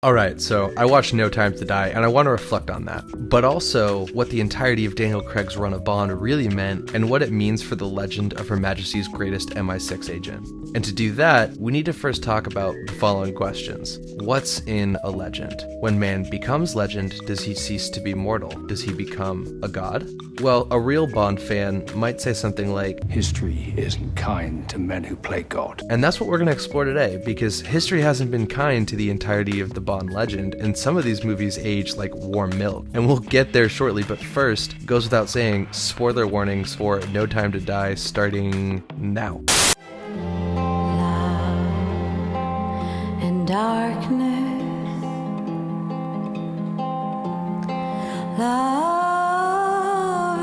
Alright, so I watched No Time to Die, and I want to reflect on that, but also what the entirety of Daniel Craig's run of Bond really meant, and what it means for the legend of Her Majesty's greatest MI6 agent. And to do that, we need to first talk about the following questions. What's in a legend? When man becomes legend, does he cease to be mortal? Does he become a god? Well, a real Bond fan might say something like, "History isn't kind to men who play God." And that's what we're going to explore today, because history hasn't been kind to the entirety of the Bond legend, and some of these movies age like warm milk. And we'll get there shortly, but first, goes without saying, spoiler warnings for No Time to Die starting now. Love and darkness, love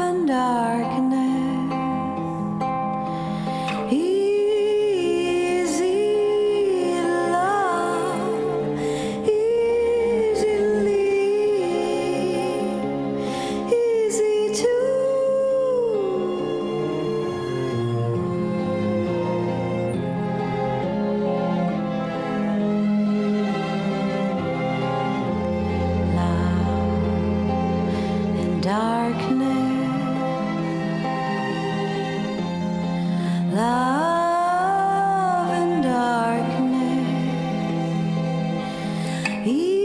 and darkness, easy love, easily, easy to darkness, love and darkness, easy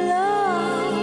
love.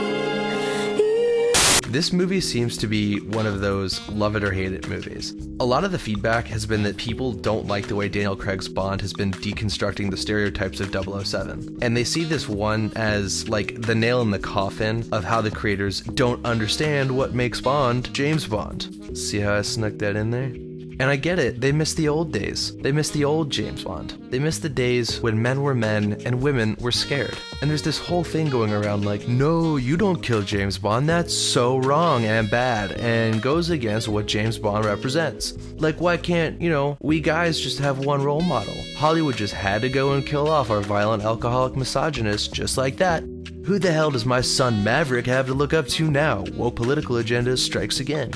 This movie seems to be one of those love it or hate it movies. A lot of the feedback has been that people don't like the way Daniel Craig's Bond has been deconstructing the stereotypes of 007. And they see this one as like the nail in the coffin of how the creators don't understand what makes Bond James Bond. See how I snuck that in there? And I get it, they miss the old days. They miss the old James Bond. They miss the days when men were men and women were scared. And there's this whole thing going around like, no, you don't kill James Bond, that's so wrong and bad, and goes against what James Bond represents. Like, why can't, we guys just have one role model? Hollywood just had to go and kill off our violent alcoholic misogynist just like that. Who the hell does my son Maverick have to look up to now? Woke political agenda strikes again.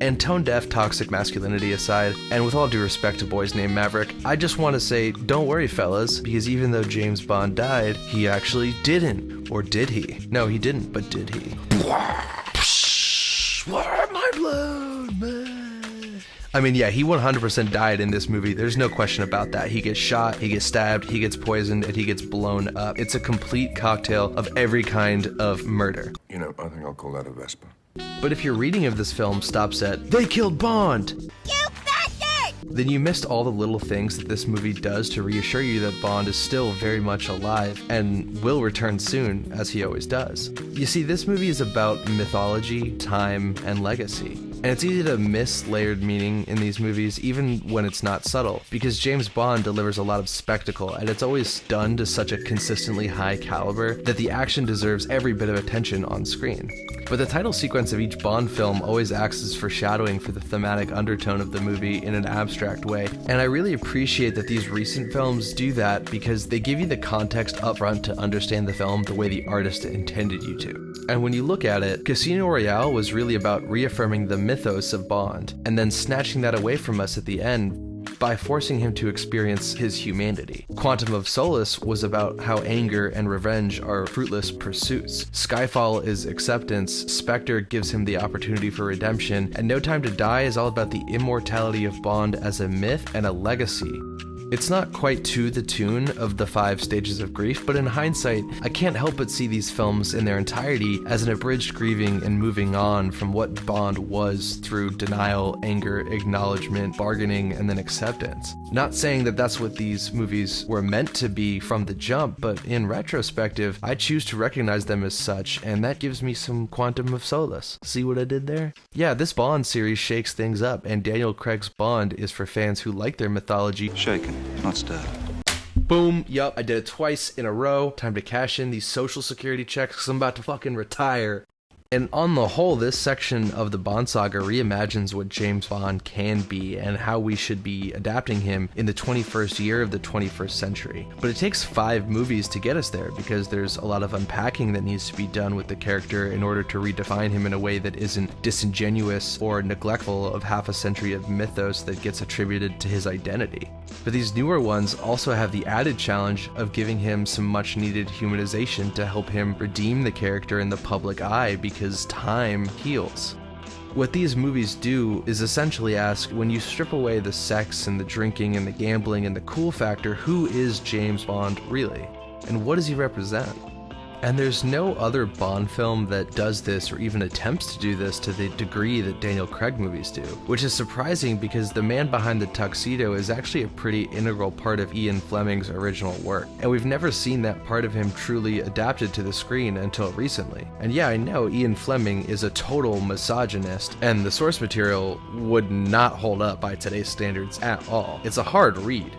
And tone-deaf toxic masculinity aside, and with all due respect to boys named Maverick, I just want to say, don't worry fellas, because even though James Bond died, he actually didn't. Or did he? No, he didn't, but did he? Mind blown, man. I mean, yeah, he 100% died in this movie. There's no question about that. He gets shot, he gets stabbed, he gets poisoned, and he gets blown up. It's a complete cocktail of every kind of murder. I think I'll call that a Vespa. But if your reading of this film stops at, they killed Bond! You bastard! Then you missed all the little things that this movie does to reassure you that Bond is still very much alive and will return soon, as he always does. You see, this movie is about mythology, time, and legacy. And it's easy to miss layered meaning in these movies, even when it's not subtle, because James Bond delivers a lot of spectacle, and it's always done to such a consistently high caliber that the action deserves every bit of attention on screen. But the title sequence of each Bond film always acts as foreshadowing for the thematic undertone of the movie in an abstract way, and I really appreciate that these recent films do that because they give you the context up front to understand the film the way the artist intended you to. And when you look at it, Casino Royale was really about reaffirming the mythos of Bond, and then snatching that away from us at the end by forcing him to experience his humanity. Quantum of Solace was about how anger and revenge are fruitless pursuits. Skyfall is acceptance, Spectre gives him the opportunity for redemption, and No Time to Die is all about the immortality of Bond as a myth and a legacy. It's not quite to the tune of the 5 stages of grief, but in hindsight, I can't help but see these films in their entirety as an abridged grieving and moving on from what Bond was through denial, anger, acknowledgement, bargaining, and then acceptance. Not saying that that's what these movies were meant to be from the jump, but in retrospective, I choose to recognize them as such, and that gives me some quantum of solace. See what I did there? Yeah, this Bond series shakes things up, and Daniel Craig's Bond is for fans who like their mythology. Shaken, not stirred. Boom, yup, I did it twice in a row. Time to cash in these social security checks because I'm about to fucking retire. And on the whole, this section of the Bond saga reimagines what James Bond can be and how we should be adapting him in the 21st year of the 21st century. But it takes 5 movies to get us there because there's a lot of unpacking that needs to be done with the character in order to redefine him in a way that isn't disingenuous or neglectful of half a century of mythos that gets attributed to his identity. But these newer ones also have the added challenge of giving him some much needed humanization to help him redeem the character in the public eye because time heals. What these movies do is essentially ask, when you strip away the sex and the drinking and the gambling and the cool factor, who is James Bond really? And what does he represent? And there's no other Bond film that does this or even attempts to do this to the degree that Daniel Craig movies do, which is surprising because the man behind the tuxedo is actually a pretty integral part of Ian Fleming's original work, and we've never seen that part of him truly adapted to the screen until recently. And yeah, I know Ian Fleming is a total misogynist, and the source material would not hold up by today's standards at all. It's a hard read.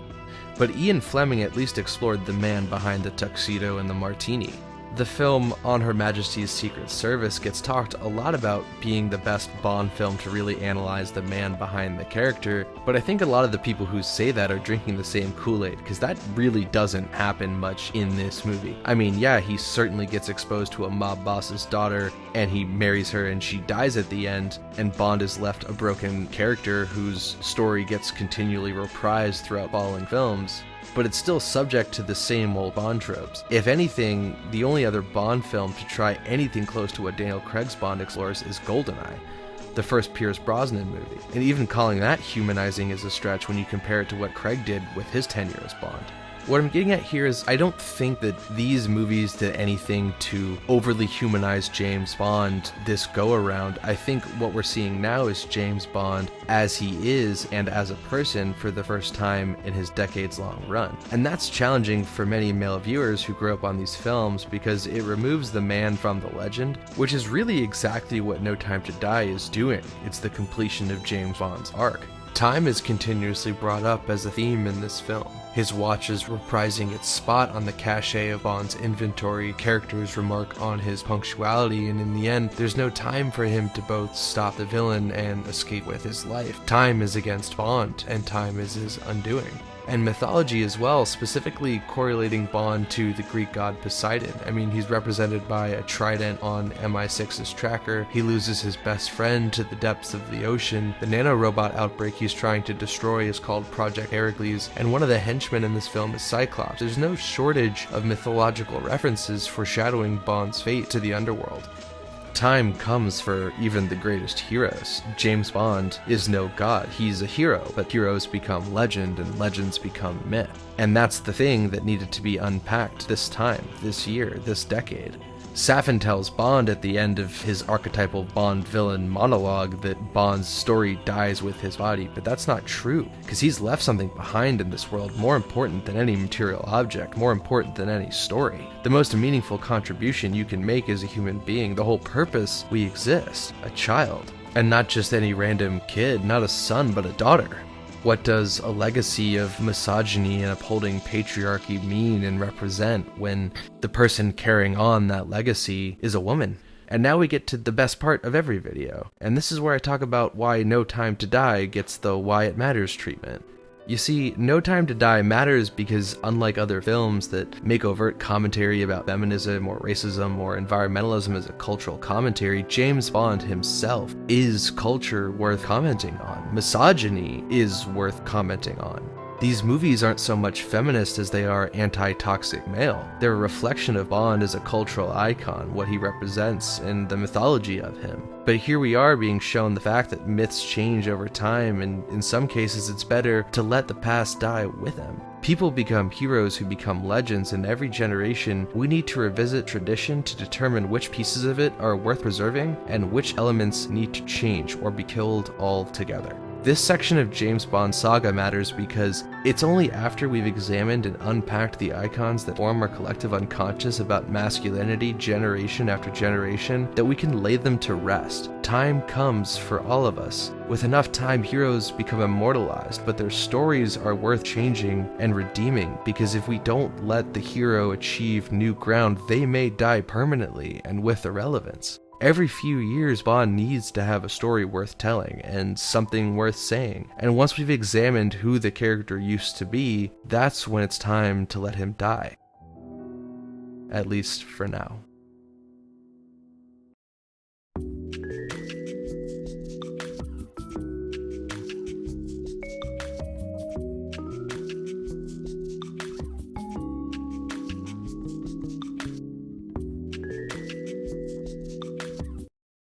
But Ian Fleming at least explored the man behind the tuxedo and the martini. The film On Her Majesty's Secret Service gets talked a lot about being the best Bond film to really analyze the man behind the character, but I think a lot of the people who say that are drinking the same Kool-Aid, because that really doesn't happen much in this movie. I mean, yeah, he certainly gets exposed to a mob boss's daughter, and he marries her and she dies at the end, and Bond is left a broken character whose story gets continually reprised throughout following films. But it's still subject to the same old Bond tropes. If anything, the only other Bond film to try anything close to what Daniel Craig's Bond explores is GoldenEye, the first Pierce Brosnan movie. And even calling that humanizing is a stretch when you compare it to what Craig did with his tenure as Bond. What I'm getting at here is I don't think that these movies did anything to overly humanize James Bond this go around. I think what we're seeing now is James Bond as he is and as a person for the first time in his decades-long run. And that's challenging for many male viewers who grew up on these films because it removes the man from the legend, which is really exactly what No Time to Die is doing. It's the completion of James Bond's arc. Time is continuously brought up as a theme in this film. His watch is reprising its spot on the cachet of Bond's inventory, characters remark on his punctuality, and in the end, there's no time for him to both stop the villain and escape with his life. Time is against Bond, and time is his undoing. And mythology as well, specifically correlating Bond to the Greek god Poseidon. I mean, he's represented by a trident on MI6's tracker, he loses his best friend to the depths of the ocean, the nanorobot outbreak he's trying to destroy is called Project Heracles, and one of the henchmen in this film is Cyclops. There's no shortage of mythological references foreshadowing Bond's fate to the underworld. Time comes for even the greatest heroes. James Bond is no god, he's a hero, but heroes become legend and legends become myth. And that's the thing that needed to be unpacked this time, this year, this decade. Safin tells Bond at the end of his archetypal Bond villain monologue that Bond's story dies with his body, but that's not true, because he's left something behind in this world more important than any material object, more important than any story. The most meaningful contribution you can make as a human being, the whole purpose we exist, a child. And not just any random kid, not a son, but a daughter. What does a legacy of misogyny and upholding patriarchy mean and represent when the person carrying on that legacy is a woman? And now we get to the best part of every video, and this is where I talk about why No Time to Die gets the Why It Matters treatment. You see, No Time to Die matters because unlike other films that make overt commentary about feminism or racism or environmentalism as a cultural commentary, James Bond himself is culture worth commenting on. Misogyny is worth commenting on. These movies aren't so much feminist as they are anti-toxic male. They're a reflection of Bond as a cultural icon, what he represents, and the mythology of him. But here we are being shown the fact that myths change over time, and in some cases it's better to let the past die with them. People become heroes who become legends, and every generation we need to revisit tradition to determine which pieces of it are worth preserving and which elements need to change or be killed altogether. This section of James Bond's saga matters because it's only after we've examined and unpacked the icons that form our collective unconscious about masculinity generation after generation that we can lay them to rest. Time comes for all of us. With enough time, heroes become immortalized, but their stories are worth changing and redeeming, because if we don't let the hero achieve new ground, they may die permanently and with irrelevance. Every few years, Bond needs to have a story worth telling and something worth saying. And once we've examined who the character used to be, that's when it's time to let him die. At least for now.